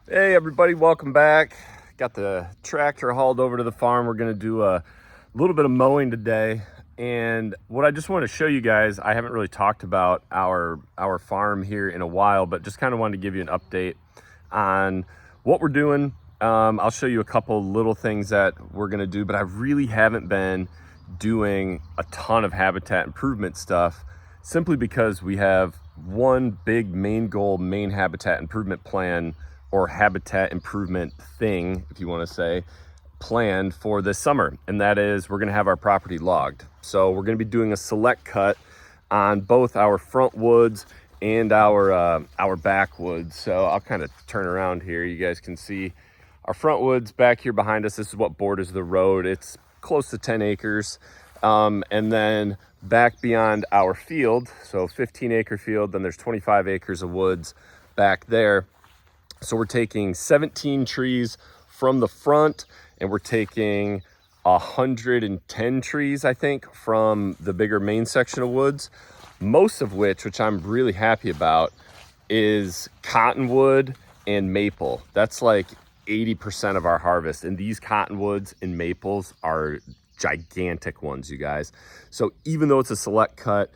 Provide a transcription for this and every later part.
Hey everybody, welcome back. Got the tractor hauled over to the farm. We're gonna do a little bit of mowing today. And what I just want to show you guys, I haven't really talked about our farm here in a while, but just kind of wanted to give you an update on what we're doing. I'll show you a couple little things that we're gonna do, but I really haven't been doing a ton of habitat improvement stuff simply because we have one big main goal, main habitat improvement plan or habitat improvement thing, if you want to say, planned for this summer, and that is we're going to have our property logged. So we're going to be doing a select cut on both our front woods and our back woods. So I'll kind of turn around here. You guys can see our front woods back here behind us. This is what borders the road. It's close to 10 acres. And then back beyond our field, so 15-acre field, then there's 25 acres of woods back there. So we're taking 17 trees from the front, and we're taking 110 trees, I think, from the bigger main section of woods, most of which I'm really happy about, is cottonwood and maple. That's like 80% of our harvest, and these cottonwoods and maples are gigantic ones, you guys. So even though it's a select cut,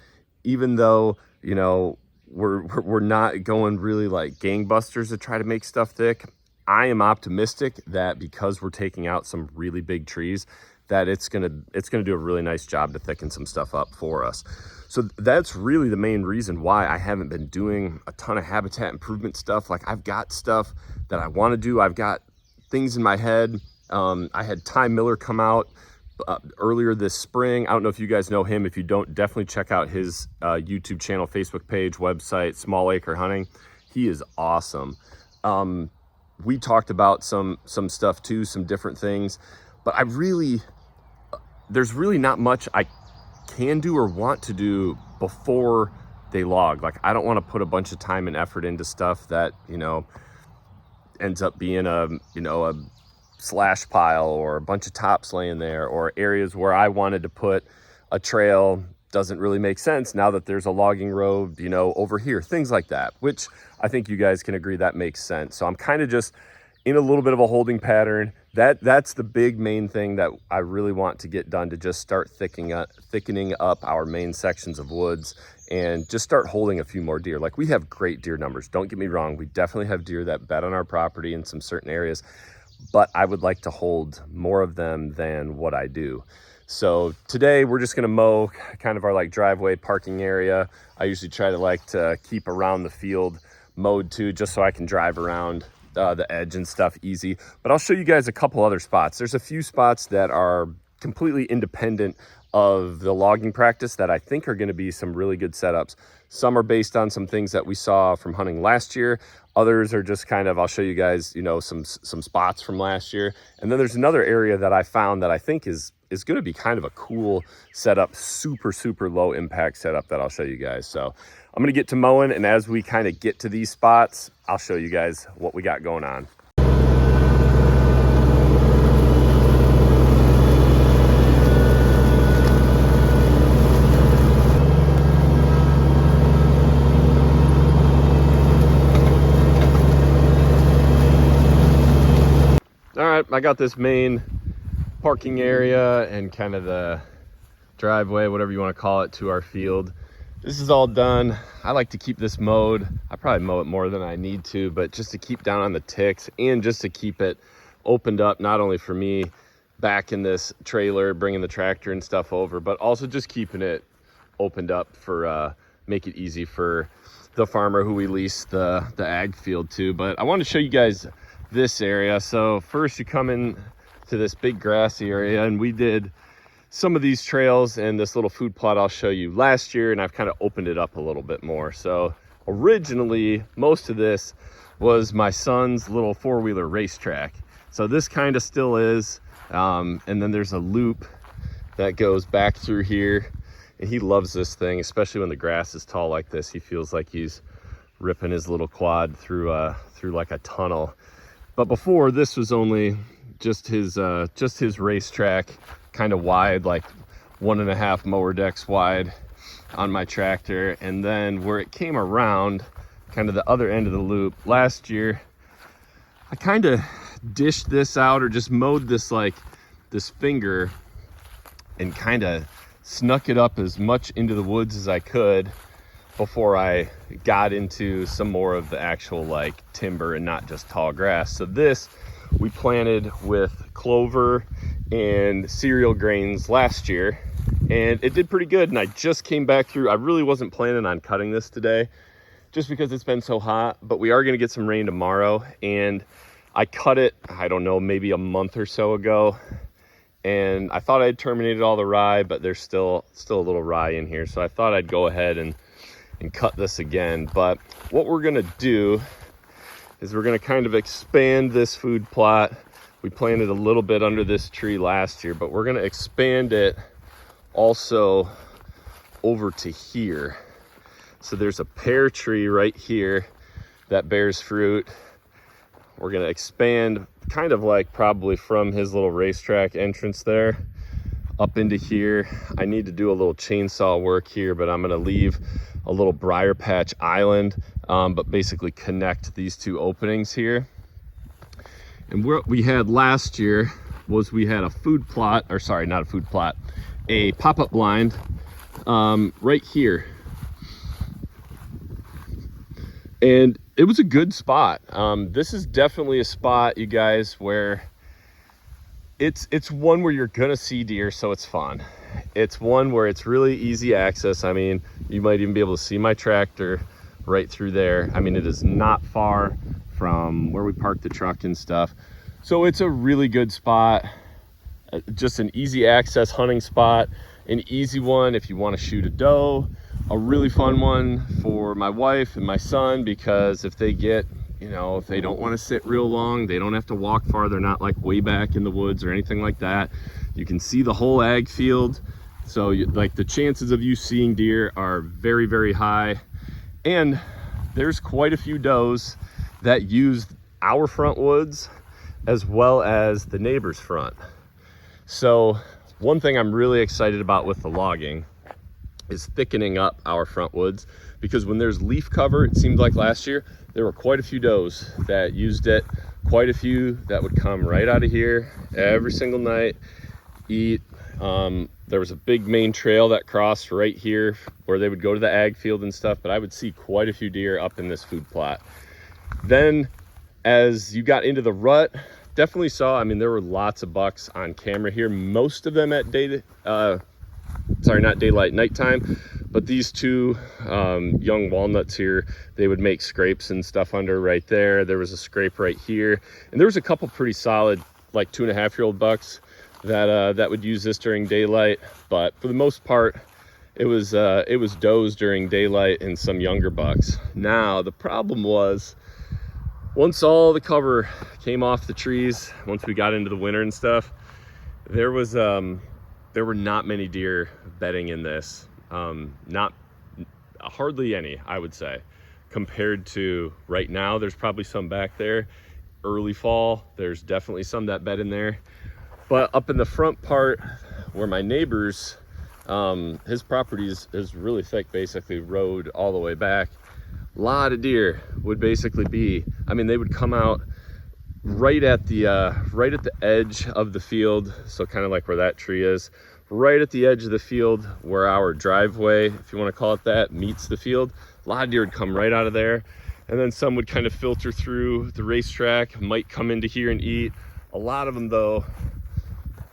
even though, you know, we're not going really like gangbusters to try to make stuff thick, I am optimistic that because we're taking out some really big trees, that it's gonna do a really nice job to thicken some stuff up for us. So that's really the main reason why I haven't been doing a ton of habitat improvement stuff. Like, I've got stuff that I want to do. I've got things in my head. I had Ty Miller come out earlier this spring. I don't know if you guys know him. If you don't, definitely check out his YouTube channel, Facebook page, website, Small Acre Hunting. He is awesome. We talked about some stuff too, some different things, but there's really not much I can do or want to do before they log. Like, I don't want to put a bunch of time and effort into stuff that, you know, ends up being a slash pile or a bunch of tops laying there, or areas where I wanted to put a trail doesn't really make sense now that there's a logging road, you know, over here, things like that, which I think you guys can agree that makes sense. So I'm kind of just in a little bit of a holding pattern. That's the big main thing that I really want to get done, to just start thickening up our main sections of woods and just start holding a few more deer. Like, we have great deer numbers, don't get me wrong. We definitely have deer that bed on our property in some certain areas, but I would like to hold more of them than what I do. So today we're just gonna mow kind of our like driveway parking area. I usually try to keep around the field mowed too, just so I can drive around the edge and stuff easy. But I'll show you guys a couple other spots. There's a few spots that are completely independent of the logging practice that I think are gonna be some really good setups. Some are based on some things that we saw from hunting last year. Others are just kind of, I'll show you guys, you know, some spots from last year. And then there's another area that I found that I think is going to be kind of a cool setup, super low impact setup that I'll show you guys. So I'm going to get to mowing, and as we kind of get to these spots, I'll show you guys what we got going on. All right, I got this main parking area and kind of the driveway, whatever you want to call it, to our field. This is all done. I like to keep this mowed. I probably mow it more than I need to, but just to keep down on the ticks and just to keep it opened up, not only for me back in this trailer, bringing the tractor and stuff over, but also just keeping it opened up for make it easy for the farmer who we lease the ag field to. But I want to show you guys this area. So first you come in to this big grassy area, and we did some of these trails in this little food plot I'll show you last year, and I've kind of opened it up a little bit more. So originally most of this was my son's little four-wheeler racetrack. So this kind of still is, and then there's a loop that goes back through here, and he loves this thing, especially when the grass is tall like this. He feels like he's ripping his little quad through like a tunnel. But before, this was only just his racetrack, kind of wide, like 1.5 mower decks wide on my tractor. And then where it came around, kind of the other end of the loop, last year I kind of dished this out, or just mowed this like this finger, and kind of snuck it up as much into the woods as I could before I got into some more of the actual like timber and not just tall grass. So this we planted with clover and cereal grains last year, and it did pretty good. And I just came back through. I really wasn't planning on cutting this today just because it's been so hot, but we are going to get some rain tomorrow. And I cut it, I don't know, maybe a month or so ago, and I thought I'd terminated all the rye, but there's still a little rye in here, so I thought I'd go ahead and cut this again. But what we're gonna do is we're gonna kind of expand this food plot. We planted a little bit under this tree last year, but we're gonna expand it also over to here. So there's a pear tree right here that bears fruit. We're gonna expand kind of like probably from his little racetrack entrance there up into here. I need to do a little chainsaw work here, but I'm gonna leave a little briar patch island, but basically connect these two openings here. And what we had last year was we had a food plot, or sorry, not a food plot, a pop-up blind right here. And it was a good spot. This is definitely a spot, you guys, where it's one where you're gonna see deer, so it's fun. It's one where it's really easy access. I mean, you might even be able to see my tractor right through there. I mean, it is not far from where we parked the truck and stuff. So it's a really good spot. Just an easy access hunting spot, an easy one if you want to shoot a doe. A really fun one for my wife and my son, because if they get, you know, if they don't want to sit real long, they don't have to walk far. They're not like way back in the woods or anything like that. You can see the whole ag field. So like the chances of you seeing deer are very, very high. And there's quite a few does that use our front woods as well as the neighbor's front. So one thing I'm really excited about with the logging is thickening up our front woods, because when there's leaf cover, it seemed like last year there were quite a few does that used it, quite a few that would come right out of here every single night, eat. There was a big main trail that crossed right here where they would go to the ag field and stuff, but I would see quite a few deer up in this food plot. Then as you got into the rut, definitely saw, I mean, there were lots of bucks on camera here, most of them at nighttime, but these two young walnuts here, they would make scrapes and stuff under right there. There was a scrape right here, and there was a couple pretty solid like 2.5-year-old bucks that would use this during daylight, but for the most part it was does during daylight and some younger bucks. Now the problem was, once all the cover came off the trees, once we got into the winter and stuff, there were not many deer bedding in this. Not hardly any, I would say, compared to right now. There's probably some back there. Early fall, there's definitely some that bed in there. But up in the front part where my neighbor's, his property is really thick, basically road all the way back. A lot of deer would basically be, I mean, they would come out right at the edge of the field, so kind of like where that tree is, right at the edge of the field where our driveway, if you want to call it that, meets the field. A lot of deer would come right out of there, and then some would kind of filter through the racetrack, might come into here and eat. A lot of them, though,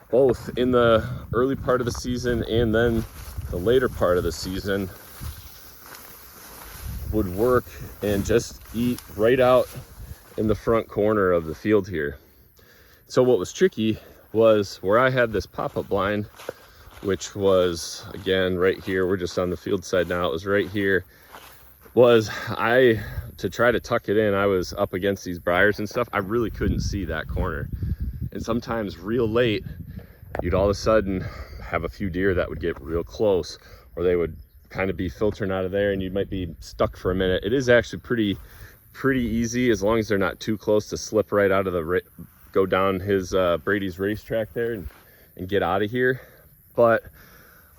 both in the early part of the season and then the later part of the season, would work and just eat right out in the front corner of the field here. So what was tricky was where I had this pop-up blind, which was, again, right here. We're just on the field side now. It was right here. To try to tuck it in, I was up against these briars and stuff. I really couldn't see that corner. And sometimes real late, you'd all of a sudden have a few deer that would get real close, or they would kind of be filtering out of there and you might be stuck for a minute. It is actually pretty easy, as long as they're not too close, to slip right out of go down his Brady's racetrack there and get out of here. But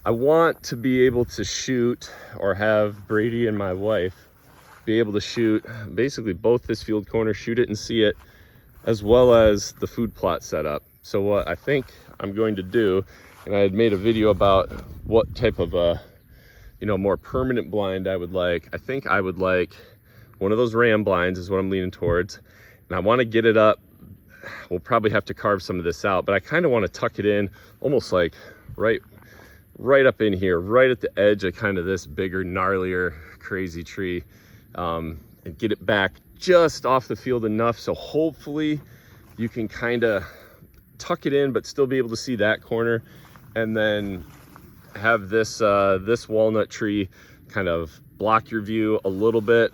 I want to be able to shoot, or have Brady and my wife be able to shoot basically both this field corner, shoot it and see it as well as the food plot setup. So what I think I'm going to do, and I had made a video about what type of a, more permanent blind I would like. I think I would like one of those ram blinds is what I'm leaning towards. And I want to get it up. We'll probably have to carve some of this out, but I kind of want to tuck it in almost like right up in here, right at the edge of kind of this bigger, gnarlier, crazy tree, and get it back just off the field enough so hopefully you can kind of tuck it in but still be able to see that corner, and then have this this walnut tree kind of block your view a little bit,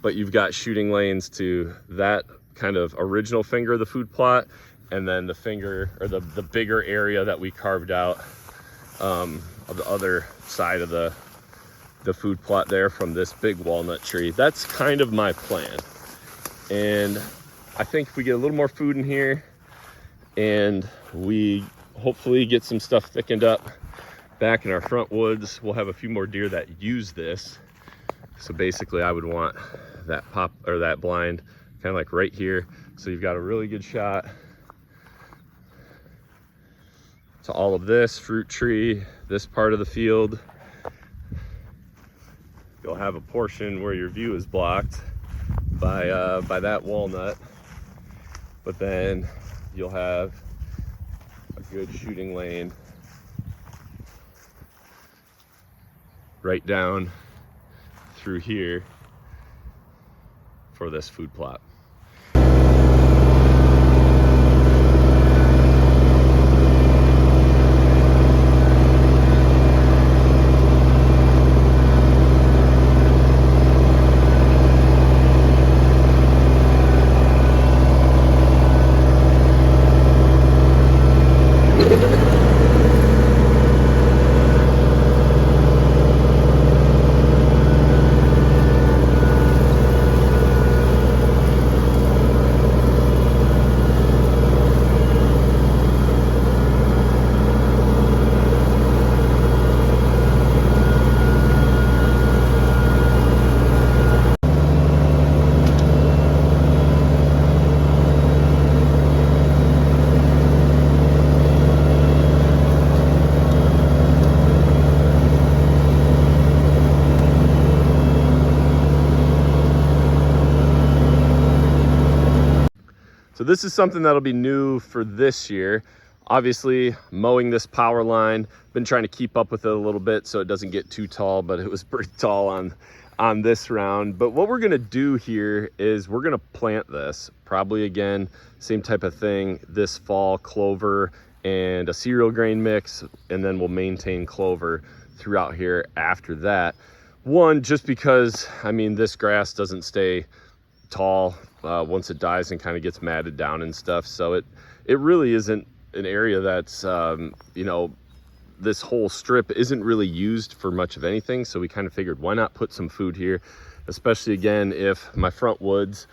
but you've got shooting lanes to that kind of original finger of the food plot, and then the finger or the bigger area that we carved out of the other side of the food plot there from this big walnut tree. That's kind of my plan. And I think if we get a little more food in here and we hopefully get some stuff thickened up back in our front woods, we'll have a few more deer that use this. So basically I would want that pop or that blind kind of like right here, so you've got a really good shot to all of this fruit tree, this part of the field. You'll have a portion where your view is blocked by that walnut, but then you'll have a good shooting lane right down through here for this food plot. So this is something that'll be new for this year. Obviously, mowing this power line, been trying to keep up with it a little bit so it doesn't get too tall, but it was pretty tall on this round. But what we're gonna do here is we're gonna plant this, probably again, same type of thing this fall, clover and a cereal grain mix, and then we'll maintain clover throughout here after that. One, just because, I mean, this grass doesn't stay tall once it dies and kind of gets matted down and stuff, so it really isn't an area that's this whole strip isn't really used for much of anything, so we kind of figured why not put some food here, especially again if my front woods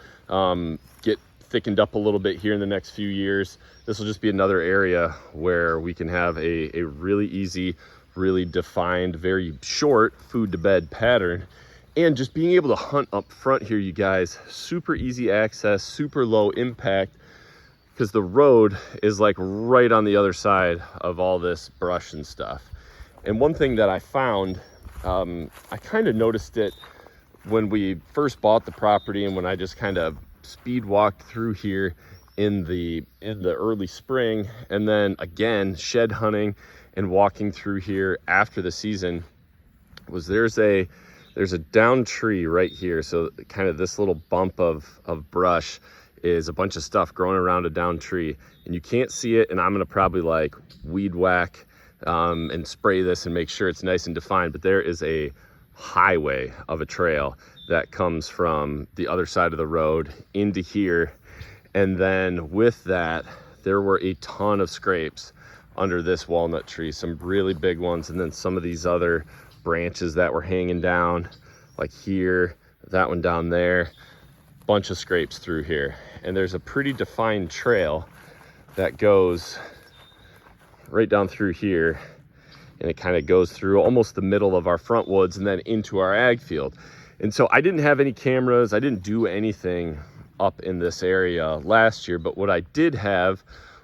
get thickened up a little bit here in the next few years. This will just be another area where we can have a really easy, really defined, very short food to bed pattern. And just being able to hunt up front here, you guys, super easy access, super low impact, because the road is like right on the other side of all this brush and stuff. And one thing that I found, I kind of noticed it when we first bought the property and when I just kind of speed walked through here in the early spring, and then again shed hunting and walking through here after the season, was there's a down tree right here. So kind of this little bump of brush is a bunch of stuff growing around a down tree, and you can't see it, and I'm gonna probably like weed whack and spray this and make sure it's nice and defined. But there is a highway of a trail that comes from the other side of the road into here, and then with that there were a ton of scrapes under this walnut tree, some really big ones, and then some of these other branches that were hanging down, like here, that one down there, bunch of scrapes through here. And there's a pretty defined trail that goes right down through here, and it kind of goes through almost the middle of our front woods and then into our ag field. And so I didn't have any cameras, I didn't do anything up in this area last year, but what I did have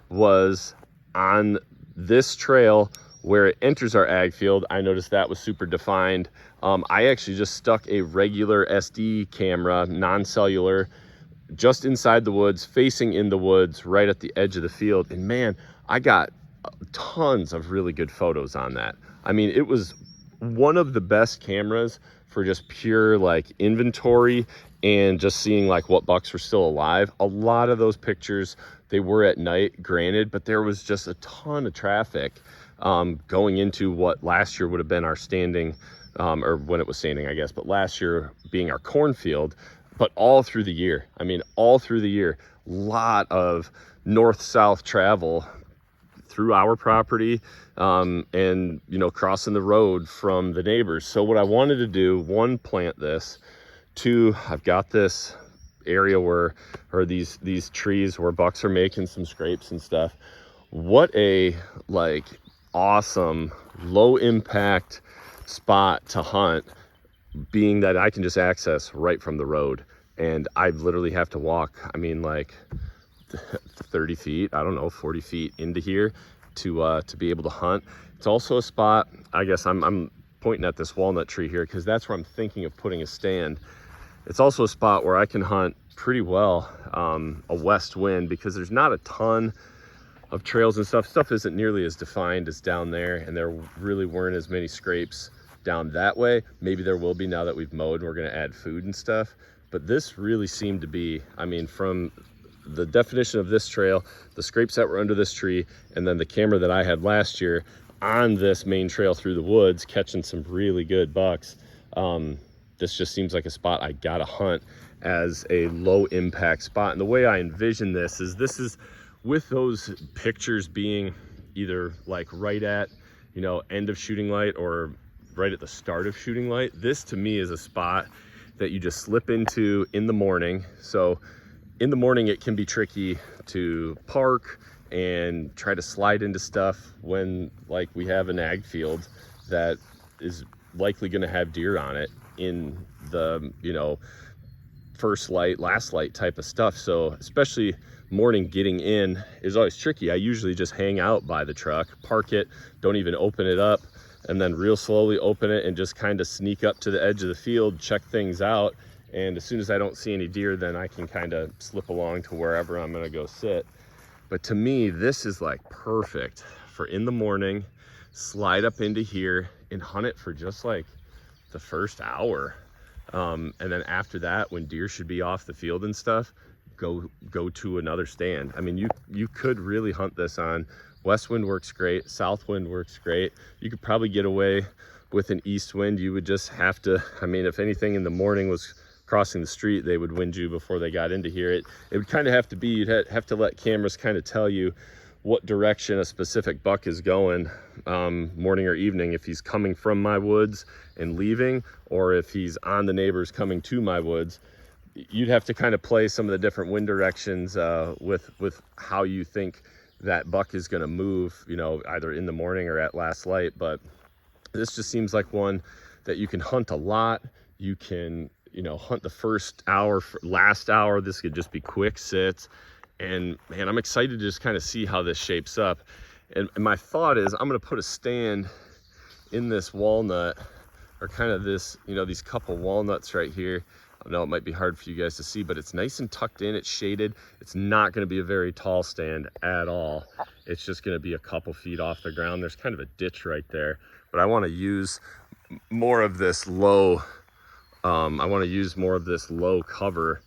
was on this trail where it enters our ag field, I noticed that was super defined. I actually just stuck a regular SD camera, non-cellular, just inside the woods, facing in the woods, right at the edge of the field. And man, I got tons of really good photos on that. I mean, it was one of the best cameras for just pure like inventory and just seeing like what bucks were still alive. A lot of those pictures, they were at night, granted, but there was just a ton of traffic going into what last year would have been our standing, or when it was standing, I guess, but last year being our cornfield. But all through the year, I mean, all through the year, lot of north-south travel through our property, and, you know, crossing the road from the neighbors. So what I wanted to do, one, plant this. Two, I've got this area where, or these trees where bucks are making some scrapes and stuff. What a like awesome low impact spot to hunt, being that I can just access right from the road, and I literally have to walk, I mean, like 30 feet, I don't know, 40 feet into here to be able to hunt. It's also a spot, I guess I'm pointing at this walnut tree here because that's where I'm thinking of putting a stand. It's also a spot where I can hunt pretty well a west wind, because there's not a ton of trails and stuff isn't nearly as defined as down there, and there really weren't as many scrapes down that way. Maybe there will be now that we've mowed and we're going to add food and stuff, but this really seemed to be, I mean, from the definition of this trail, the scrapes that were under this tree, and then the camera that I had last year on this main trail through the woods catching some really good bucks, this just seems like a spot I gotta hunt as a low impact spot. And the way I envision this is with those pictures being either like right at, you know, end of shooting light or right at the start of shooting light, this to me is a spot that you just slip into in the morning. So in the morning, it can be tricky to park and try to slide into stuff when, like, we have an ag field that is likely going to have deer on it in the, you know, first light, last light type of stuff. So especially morning getting in is always tricky. I usually just hang out by the truck, park it, don't even open it up, and then real slowly open it and just kind of sneak up to the edge of the field, check things out. And as soon as I don't see any deer, then I can kind of slip along to wherever I'm gonna go sit. But to me, this is like perfect for in the morning, slide up into here and hunt it for just like the first hour. And then after that, when deer should be off the field and stuff, go to another stand. I mean, you could really hunt this on west wind, works great, south wind works great. You could probably get away with an east wind. You would just have to, I mean, if anything in the morning was crossing the street, they would wind you before they got into here. It would kind of have to be, you'd have to let cameras kind of tell you what direction a specific buck is going, morning or evening, if he's coming from my woods and leaving, or if he's on the neighbors coming to my woods. You'd have to kind of play some of the different wind directions with how you think that buck is going to move, you know, either in the morning or at last light. But this just seems like one that you can hunt a lot. You can, you know, hunt the first hour, last hour. This could just be quick sits. And man, I'm excited to just kind of see how this shapes up. And my thought is I'm going to put a stand in this walnut, or kind of this, you know, these couple walnuts right here. I know it might be hard for you guys to see, but it's nice and tucked in, it's shaded. It's not going to be a very tall stand at all. It's just going to be a couple feet off the ground. There's kind of a ditch right there, but I want to use more of this low, cover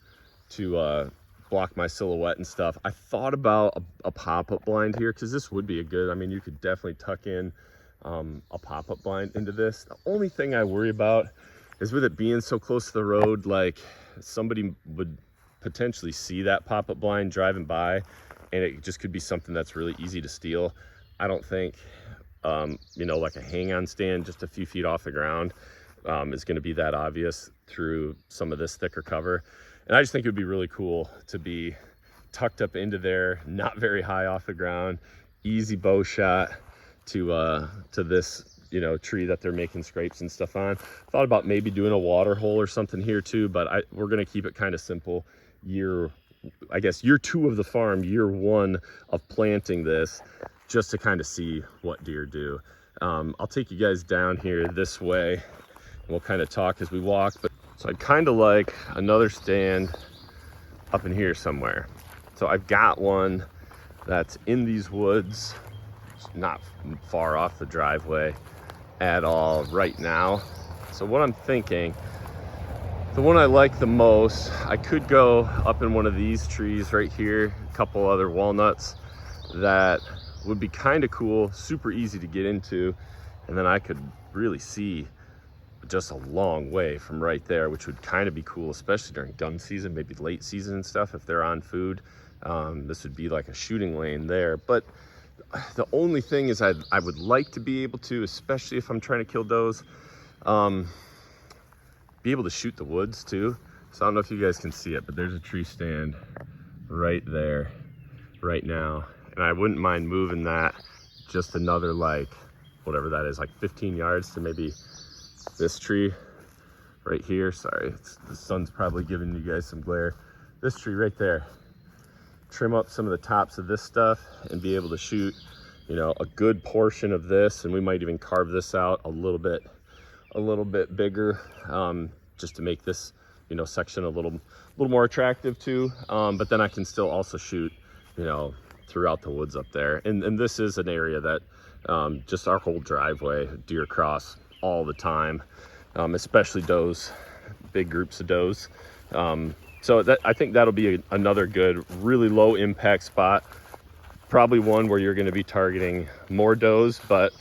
to block my silhouette and stuff. I thought about a pop-up blind here, because this would be a good, I mean, you could definitely tuck in a pop-up blind into this. The only thing I worry about is with it being so close to the road, like somebody would potentially see that pop-up blind driving by, and it just could be something that's really easy to steal. I don't think, you know, like a hang-on stand just a few feet off the ground is going to be that obvious through some of this thicker cover. And I just think it would be really cool to be tucked up into there, not very high off the ground, easy bow shot to this, you know, tree that they're making scrapes and stuff on. Thought about maybe doing a water hole or something here too, but we're going to keep it kind of simple. year, I guess year 2 of the farm, year 1 of planting this, just to kind of see what deer do. I'll take you guys down here this way and we'll kind of talk as we walk. But so I'd kind of like another stand up in here somewhere. So I've got one that's in these woods, not far off the driveway at all right now. So what I'm thinking, the one I like the most, I could go up in one of these trees right here, a couple other walnuts that would be kind of cool, super easy to get into, and then I could really see just a long way from right there, which would kind of be cool, especially during gun season, maybe late season and stuff. If they're on food, this would be like a shooting lane there. But the only thing is I would like to be able to, especially if I'm trying to kill does, be able to shoot the woods too. So I don't know if you guys can see it, but there's a tree stand right there right now, and I wouldn't mind moving that just another, like, whatever that is, like 15 yards to maybe this tree right here. Sorry, the sun's probably giving you guys some glare. This tree right there, trim up some of the tops of this stuff and be able to shoot, you know, a good portion of this, and we might even carve this out a little bit bigger, just to make this, you know, section a little more attractive too. But then I can still also shoot, you know, throughout the woods up there. And this is an area that just our whole driveway, deer cross all the time, especially does, big groups of does. So that, I think that'll be another good, really low impact spot. Probably one where you're going to be targeting more does, but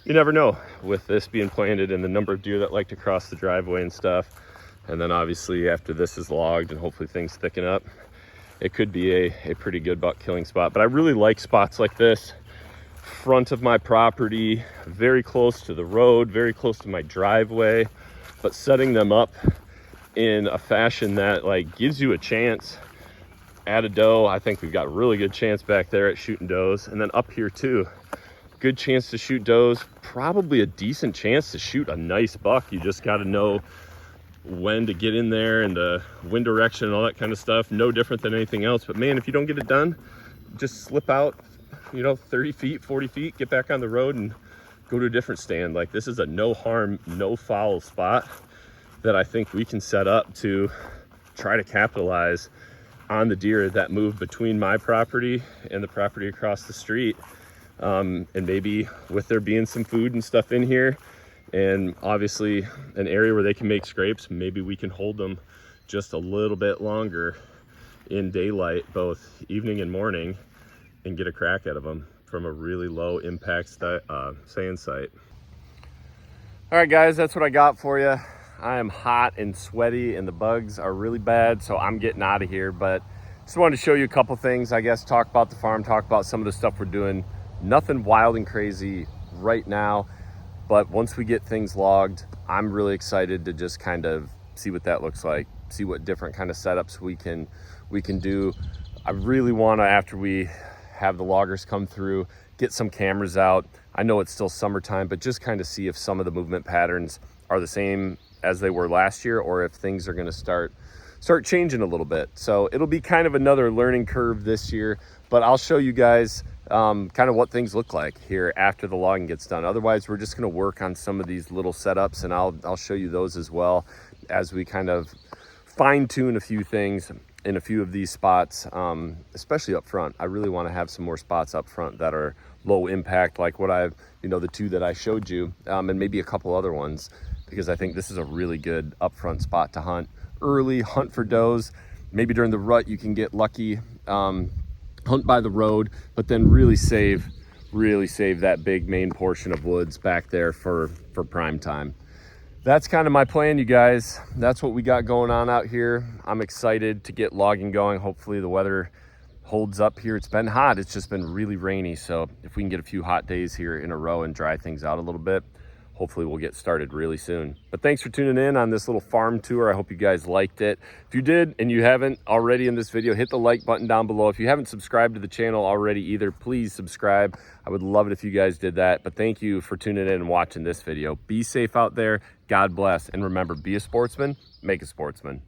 you never know with this being planted and the number of deer that like to cross the driveway and stuff. And then obviously after this is logged and hopefully things thicken up, it could be a pretty good buck killing spot. But I really like spots like this, front of my property, very close to the road, very close to my driveway, but setting them up in a fashion that like gives you a chance at a doe. I think we've got a really good chance back there at shooting does, and then up here too, good chance to shoot does, probably a decent chance to shoot a nice buck. You just got to know when to get in there and the wind direction and all that kind of stuff. No different than anything else. But man, if you don't get it done, just slip out, you know, 30 feet, 40 feet, get back on the road and go to a different stand. Like, this is a no harm, no foul spot that I think we can set up to try to capitalize on the deer that move between my property and the property across the street. And maybe with there being some food and stuff in here, and obviously an area where they can make scrapes, maybe we can hold them just a little bit longer in daylight, both evening and morning, and get a crack out of them from a really low impact sand site. All right guys, that's what I got for you. I am hot and sweaty and the bugs are really bad, so I'm getting out of here. But just wanted to show you a couple things, I guess, talk about the farm, talk about some of the stuff we're doing. Nothing wild and crazy right now, but once we get things logged, I'm really excited to just kind of see what that looks like, see what different kind of setups we can do. I really want to, after we have the loggers come through, get some cameras out. I know it's still summertime, but just kind of see if some of the movement patterns are the same as they were last year, or if things are going to start changing a little bit. So it'll be kind of another learning curve this year, but I'll show you guys kind of what things look like here after the logging gets done. Otherwise, we're just going to work on some of these little setups, and I'll show you those as well as we kind of fine tune a few things in a few of these spots, especially up front. I really want to have some more spots up front that are low impact, like what I've, you know, the two that I showed you, and maybe a couple other ones, because I think this is a really good upfront spot to hunt early, hunt for does. Maybe during the rut you can get lucky, hunt by the road, but then really save that big main portion of woods back there for prime time. That's kind of my plan, you guys. That's what we got going on out here. I'm excited to get logging going. Hopefully the weather holds up here. It's been hot, it's just been really rainy, so if we can get a few hot days here in a row and dry things out a little bit, hopefully we'll get started really soon. But thanks for tuning in on this little farm tour. I hope you guys liked it. If you did and you haven't already in this video, hit the like button down below. If you haven't subscribed to the channel already either, please subscribe. I would love it if you guys did that. But thank you for tuning in and watching this video. Be safe out there. God bless. And remember, be a sportsman, make a sportsman.